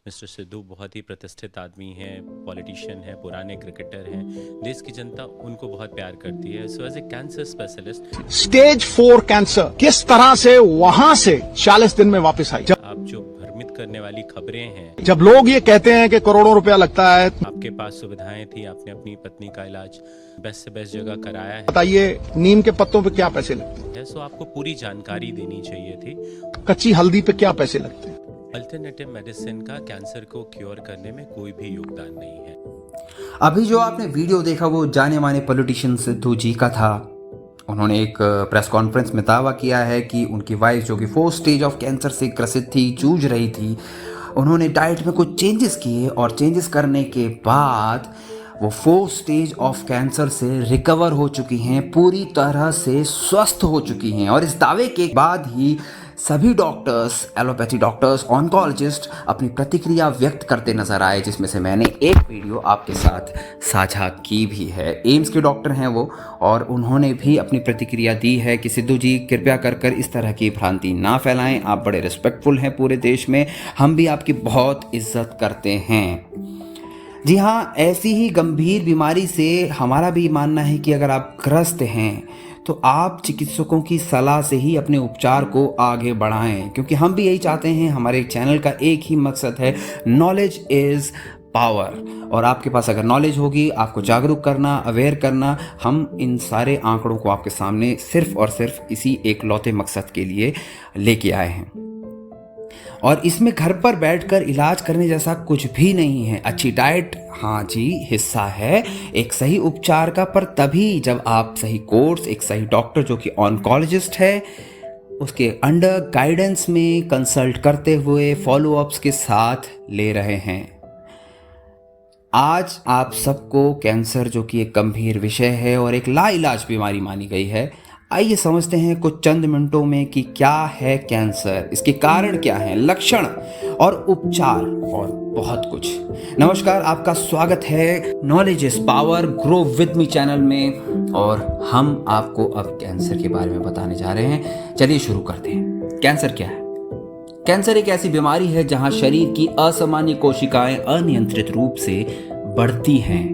Mister Sidhu बहुत ही प्रतिष्ठित आदमी हैं, पॉलिटिशियन हैं, पुराने क्रिकेटर हैं। देश की जनता उनको बहुत प्यार करती है। So as a cancer specialist, stage 4 cancer किस तरह से वहां से 40 दिन में वापस आई। आप जो भ्रमित करने वाली खबरें हैं, जब लोग ये कहते हैं कि करोड़ों रुपया लगता है, आपके पास सुविधाएं थी, आपने अपनी पत्नी का इलाज बेस्ट से बेस्ट जगह कराया है। बताइए नीम के पत्तों पे क्या पैसे लगते हैं, सो आपको पूरी जानकारी देनी चाहिए थी। कच्ची हल्दी पे क्या पैसे लगते हैं। अल्टरनेटिव मेडिसिन का कैंसर को क्योर करने में कोई भी योगदान नहीं है। अभी जो आपने वीडियो देखा वो जाने माने पॉलिटिशियन सिद्धू जी का था। उन्होंने एक प्रेस कॉन्फ्रेंस में दावा किया है कि उनकी वाइफ जो कि 4th स्टेज ऑफ कैंसर से ग्रसित थी, जूझ रही थी, उन्होंने डाइट में कुछ चेंजेस किए और चेंजेस करने के बाद वो 4th स्टेज ऑफ कैंसर से रिकवर हो चुकी हैं, पूरी तरह से स्वस्थ हो चुकी हैं। और इस दावे के बाद ही सभी डॉक्टर्स, एलोपैथी डॉक्टर्स, ऑन्कोलॉजिस्ट अपनी प्रतिक्रिया व्यक्त करते नजर आए, जिसमें से मैंने एक वीडियो आपके साथ साझा की भी है। एम्स के डॉक्टर हैं वो, और उन्होंने भी अपनी प्रतिक्रिया दी है कि सिद्धू जी कृपया कर इस तरह की भ्रांति ना फैलाएं। आप बड़े रिस्पेक्टफुल हैं पूरे देश में, हम भी आपकी बहुत इज्जत करते हैं। जी हाँ, ऐसी ही गंभीर बीमारी से हमारा भी मानना है कि अगर आप ग्रस्त हैं तो आप चिकित्सकों की सलाह से ही अपने उपचार को आगे बढ़ाएं, क्योंकि हम भी यही चाहते हैं। हमारे चैनल का एक ही मकसद है, नॉलेज इज़ पावर। और आपके पास अगर नॉलेज होगी, आपको जागरूक करना, अवेयर करना, हम इन सारे आंकड़ों को आपके सामने सिर्फ और सिर्फ इसी एक लौते मकसद के लिए लेके आए हैं। और इसमें घर पर बैठकर इलाज करने जैसा कुछ भी नहीं है। अच्छी डाइट, हाँ जी, हिस्सा है एक सही उपचार का, पर तभी जब आप सही कोर्स, एक सही डॉक्टर जो कि ऑन्कोलॉजिस्ट है, उसके अंडर गाइडेंस में कंसल्ट करते हुए फॉलोअप्स के साथ ले रहे हैं। आज आप सबको कैंसर, जो कि एक गंभीर विषय है और एक लाइलाज बीमारी मानी गई है, आइए समझते हैं कुछ चंद मिनटों में कि क्या है कैंसर, इसके कारण क्या हैं, लक्षण और उपचार और बहुत कुछ। नमस्कार, आपका स्वागत है knowledge is power grow with me channel में, और हम आपको अब कैंसर के बारे में बताने जा रहे हैं। चलिए शुरू करते हैं। कैंसर क्या है? कैंसर एक ऐसी बीमारी है जहां शरीर की असामान्य कोशिकाएं अनियंत्रित रूप से बढ़ती हैं,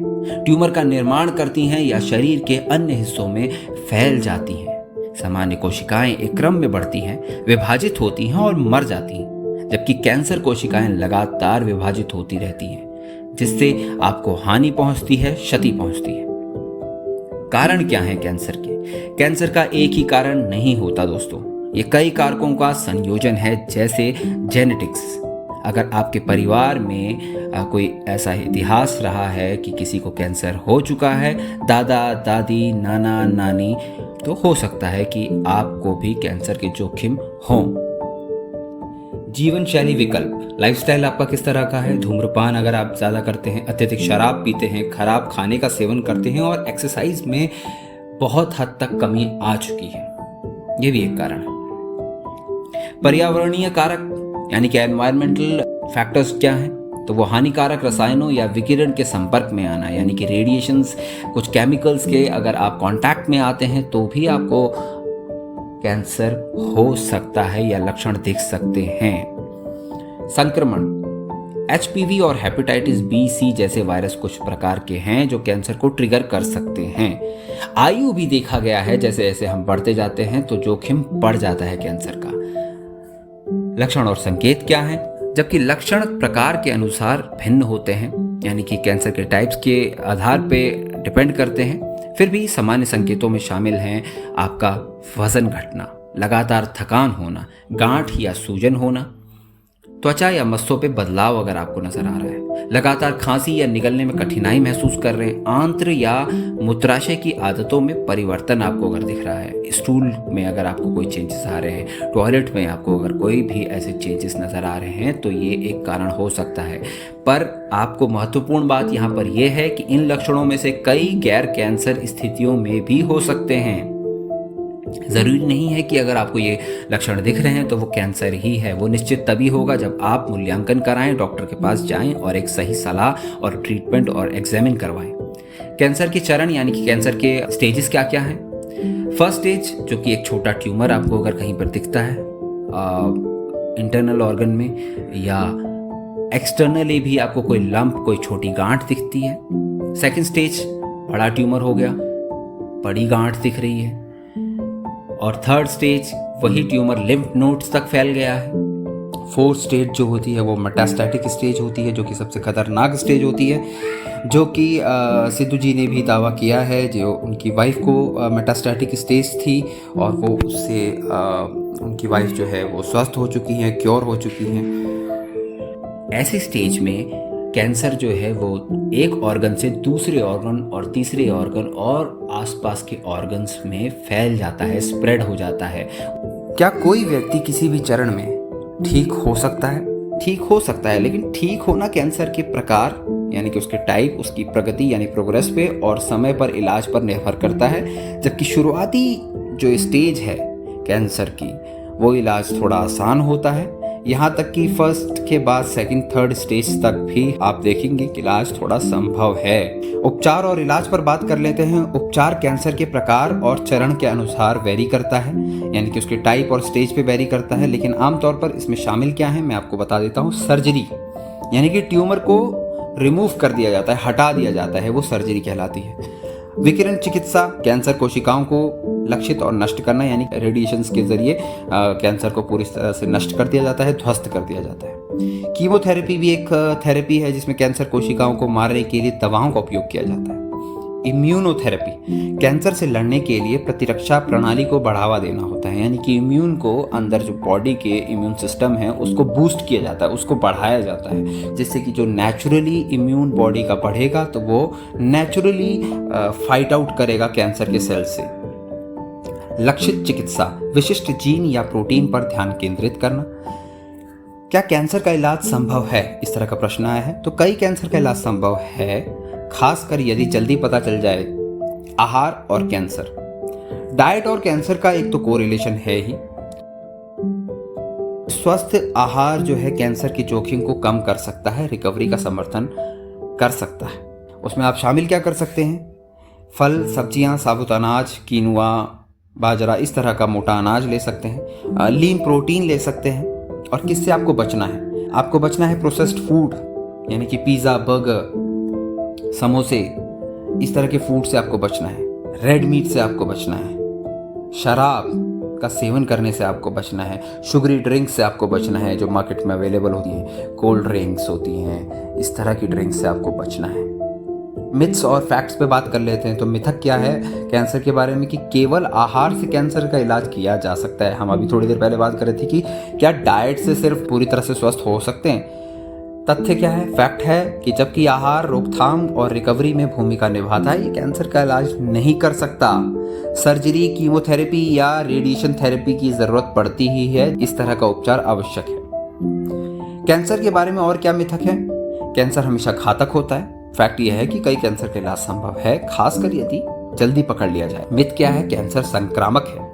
ट्यूमर का निर्माण करती हैं या शरीर के अन्य हिस्सों में फैल जाती हैं। सामान्य कोशिकाएं एक क्रम में बढ़ती हैं, विभाजित होती हैं और मर जाती हैं, जबकि कैंसर कोशिकाएं लगातार विभाजित होती रहती हैं, जिससे आपको हानि पहुंचती है, क्षति पहुंचती है। कारण क्या है कैंसर के? कैंसर का एक ही कारण नहीं होता दोस्तों, ये कई कारकों का संयोजन है, जैसे जेनेटिक्स। अगर आपके परिवार में कोई ऐसा इतिहास रहा है कि किसी को कैंसर हो चुका है, दादा दादी, नाना नानी, तो हो सकता है कि आपको भी कैंसर के जोखिम हों। जीवन शैली विकल्प, लाइफस्टाइल आपका किस तरह का है? धूम्रपान अगर आप ज़्यादा करते हैं, अत्यधिक शराब पीते हैं, खराब खाने का सेवन करते हैं और एक्सरसाइज में बहुत हद तक कमी आ चुकी है, ये भी एक कारण है। पर्यावरणीय कारक यानी कि एनवायरमेंटल फैक्टर्स क्या हैं? तो वो हानिकारक रसायनों या विकिरण के संपर्क में आना, यानी कि रेडिएशंस, कुछ केमिकल्स के अगर आप कांटेक्ट में आते हैं तो भी आपको कैंसर हो सकता है या लक्षण दिख सकते हैं। संक्रमण, HPV और हेपेटाइटिस बी, सी जैसे वायरस कुछ प्रकार के हैं जो कैंसर को ट्रिगर कर सकते हैं। आयु भी देखा गया है, जैसे जैसे हम बढ़ते जाते हैं तो जोखिम बढ़ जाता है कैंसर का। लक्षण और संकेत क्या हैं? जबकि लक्षण प्रकार के अनुसार भिन्न होते हैं, यानी कि कैंसर के टाइप्स के आधार पे डिपेंड करते हैं, फिर भी सामान्य संकेतों में शामिल हैं आपका वजन घटना, लगातार थकान होना, गांठ या सूजन होना, त्वचा या मस्सों पे बदलाव अगर आपको नजर आ रहा है, लगातार खांसी या निगलने में कठिनाई महसूस कर रहे हैं, आंत्र या मूत्राशय की आदतों में परिवर्तन आपको अगर दिख रहा है, स्टूल में अगर आपको कोई चेंजेस आ रहे हैं, टॉयलेट में आपको अगर कोई भी ऐसे चेंजेस नजर आ रहे हैं, तो ये एक कारण हो सकता है। पर आपको महत्वपूर्ण बात यहाँ पर यह है कि इन लक्षणों में से कई गैर कैंसर स्थितियों में भी हो सकते हैं। ज़रूरी नहीं है कि अगर आपको ये लक्षण दिख रहे हैं तो वो कैंसर ही है। वो निश्चित तभी होगा जब आप मूल्यांकन कराएं, डॉक्टर के पास जाएं और एक सही सलाह और ट्रीटमेंट और एग्जामिन करवाएं। कैंसर के चरण यानी कि कैंसर के स्टेजेस क्या क्या हैं? फर्स्ट स्टेज, जो कि एक छोटा ट्यूमर आपको अगर कहीं पर दिखता है इंटरनल ऑर्गन में या एक्सटर्नली भी आपको कोई लंप, कोई छोटी गांठ दिखती है। सेकंड स्टेज बड़ा ट्यूमर हो गया, बड़ी गांठ दिख रही है। और थर्ड स्टेज वही ट्यूमर लिम्फ नोड्स तक फैल गया है। फोर्थ स्टेज जो होती है वो मेटास्टैटिक स्टेज होती है, जो कि सबसे खतरनाक स्टेज होती है, जो कि सिद्धू जी ने भी दावा किया है। जो उनकी वाइफ को मेटास्टैटिक स्टेज थी और वो उससे उनकी वाइफ जो है वो स्वस्थ हो चुकी हैं, क्योर हो चुकी हैं। ऐसे स्टेज में कैंसर जो है वो एक ऑर्गन से दूसरे ऑर्गन और तीसरे ऑर्गन और आसपास के ऑर्गन्स में फैल जाता है, स्प्रेड हो जाता है। क्या कोई व्यक्ति किसी भी चरण में ठीक हो सकता है? ठीक हो सकता है, लेकिन ठीक होना कैंसर के प्रकार यानी कि उसके टाइप, उसकी प्रगति यानी प्रोग्रेस पे और समय पर इलाज पर निर्भर करता है। जबकि शुरुआती जो स्टेज है कैंसर की, वो इलाज थोड़ा आसान होता है। यहाँ तक कि फर्स्ट के बाद सेकंड, थर्ड स्टेज तक भी आप देखेंगे कि इलाज थोड़ा संभव है। उपचार और इलाज पर बात कर लेते हैं। उपचार कैंसर के प्रकार और चरण के अनुसार वेरी करता है, यानी कि उसके टाइप और स्टेज पे वेरी करता है। लेकिन आमतौर पर इसमें शामिल क्या है मैं आपको बता देता हूँ। सर्जरी, यानी कि ट्यूमर को रिमूव कर दिया जाता है, हटा दिया जाता है, वो सर्जरी कहलाती है। विकिरण चिकित्सा, कैंसर कोशिकाओं को लक्षित और नष्ट करना, यानी रेडिएशंस के जरिए कैंसर को पूरी तरह से नष्ट कर दिया जाता है, ध्वस्त कर दिया जाता है। कीमोथेरेपी भी एक थेरेपी है जिसमें कैंसर कोशिकाओं को मारने के लिए दवाओं का उपयोग किया जाता है। इम्यूनोथेरेपी, कैंसर से लड़ने के लिए प्रतिरक्षा प्रणाली को बढ़ावा देना होता है, यानी कि इम्यून को अंदर जो बॉडी के इम्यून सिस्टम है उसको बूस्ट किया जाता है, उसको बढ़ाया जाता है, जिससे कि जो नेचुरली इम्यून बॉडी का बढ़ेगा तो वो नेचुरली फाइट आउट करेगा कैंसर के सेल से। लक्षित चिकित्सा, विशिष्ट जीन या प्रोटीन पर ध्यान केंद्रित करना। क्या कैंसर का इलाज संभव है, इस तरह का प्रश्न आया है। तो कई कैंसर का इलाज संभव है, खासकर यदि जल्दी पता चल जाए। आहार और कैंसर, डाइट और कैंसर का एक तो कोरिलेशन है ही। स्वस्थ आहार जो है कैंसर के जोखिम को कम कर सकता है, रिकवरी का समर्थन कर सकता है। उसमें आप शामिल क्या कर सकते हैं? फल, सब्जियां, साबुत अनाज, कीनुआ, बाजरा, इस तरह का मोटा अनाज ले सकते हैं। लीन प्रोटीन ले सकते हैं। और किससे आपको बचना है? आपको बचना है प्रोसेस्ड फूड, यानी कि पिज़्ज़ा, बर्गर, समोसे, इस तरह के फूड से आपको बचना है। रेड मीट से आपको बचना है। शराब का सेवन करने से आपको बचना है। शुगरी ड्रिंक्स से आपको बचना है जो मार्केट में अवेलेबल होती हैं, कोल्ड ड्रिंक्स होती हैं, इस तरह की ड्रिंक्स से आपको बचना है। मिथ्स और फैक्ट्स पे बात कर लेते हैं। तो मिथक क्या है कैंसर के बारे में कि केवल आहार से कैंसर का इलाज किया जा सकता है। हम अभी थोड़ी देर पहले बात कर रहे थे कि क्या डाइट से सिर्फ पूरी तरह से स्वस्थ हो सकते हैं। तथ्य क्या है, फैक्ट है कि जबकि आहार रोकथाम और रिकवरी में भूमिका निभाता है, ये कैंसर का इलाज नहीं कर सकता। सर्जरी, कीमोथेरेपी या रेडिएशन थेरेपी की जरूरत पड़ती ही है। इस तरह का उपचार आवश्यक है। कैंसर के बारे में और क्या मिथक है? कैंसर हमेशा घातक होता है। फैक्ट यह है कि कई कैंसर का इलाज संभव है, खासकर यदि जल्दी पकड़ लिया जाए। मिथ क्या है? कैंसर संक्रामक है।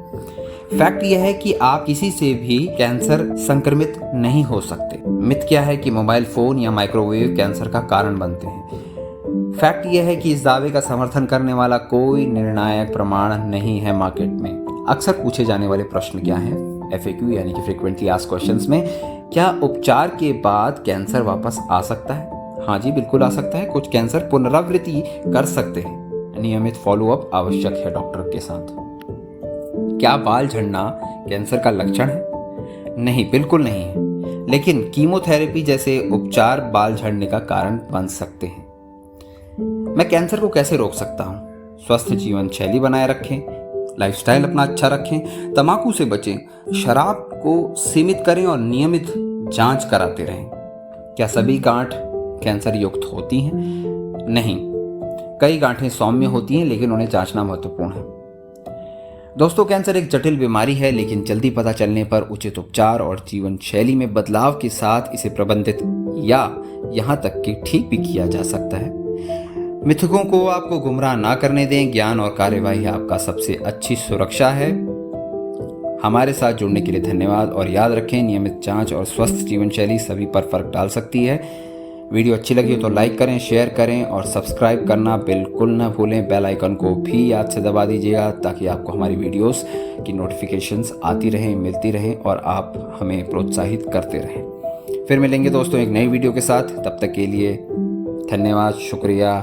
फैक्ट यह है कि आप किसी से भी कैंसर संक्रमित नहीं हो सकते। मिथ क्या है कि मोबाइल फोन या माइक्रोवेव कैंसर का कारण बनते हैं। फैक्ट यह है कि इस दावे का समर्थन करने वाला कोई निर्णायक प्रमाण नहीं है मार्केट में। अक्सर पूछे जाने वाले प्रश्न क्या हैं? FAQ यानी कि फ्रीक्वेंटली आस्क्ड क्वेश्चंस में, क्या उपचार के बाद कैंसर वापस आ सकता है? हाँ जी, बिल्कुल आ सकता है। कुछ कैंसर पुनरावृत्ति कर सकते हैं। नियमित फॉलोअप आवश्यक है डॉक्टर के साथ। क्या बाल झड़ना कैंसर का लक्षण है? नहीं, बिल्कुल नहीं है। लेकिन कीमोथेरेपी जैसे उपचार बाल झड़ने का कारण बन सकते हैं। मैं कैंसर को कैसे रोक सकता हूँ? स्वस्थ जीवन शैली बनाए रखें, लाइफस्टाइल अपना अच्छा रखें, तंबाकू से बचें, शराब को सीमित करें और नियमित जांच कराते रहें। क्या सभी गांठ कैंसर युक्त होती हैं? नहीं, कई गांठें सौम्य होती हैं, लेकिन उन्हें जांचना महत्वपूर्ण है। दोस्तों, कैंसर एक जटिल बीमारी है, लेकिन जल्दी पता चलने पर उचित उपचार और जीवन शैली में बदलाव के साथ इसे प्रबंधित या यहाँ तक कि ठीक भी किया जा सकता है। मिथकों को आपको गुमराह ना करने दें। ज्ञान और कार्यवाही आपका सबसे अच्छी सुरक्षा है। हमारे साथ जुड़ने के लिए धन्यवाद और याद रखें, नियमित जांच और स्वस्थ जीवन शैली सभी पर फर्क डाल सकती है। वीडियो अच्छी लगी हो तो लाइक करें, शेयर करें और सब्सक्राइब करना बिल्कुल ना भूलें। बेल आइकन को भी याद से दबा दीजिएगा ताकि आपको हमारी वीडियोस की नोटिफिकेशंस आती रहें, मिलती रहें और आप हमें प्रोत्साहित करते रहें। फिर मिलेंगे दोस्तों एक नई वीडियो के साथ, तब तक के लिए धन्यवाद, शुक्रिया।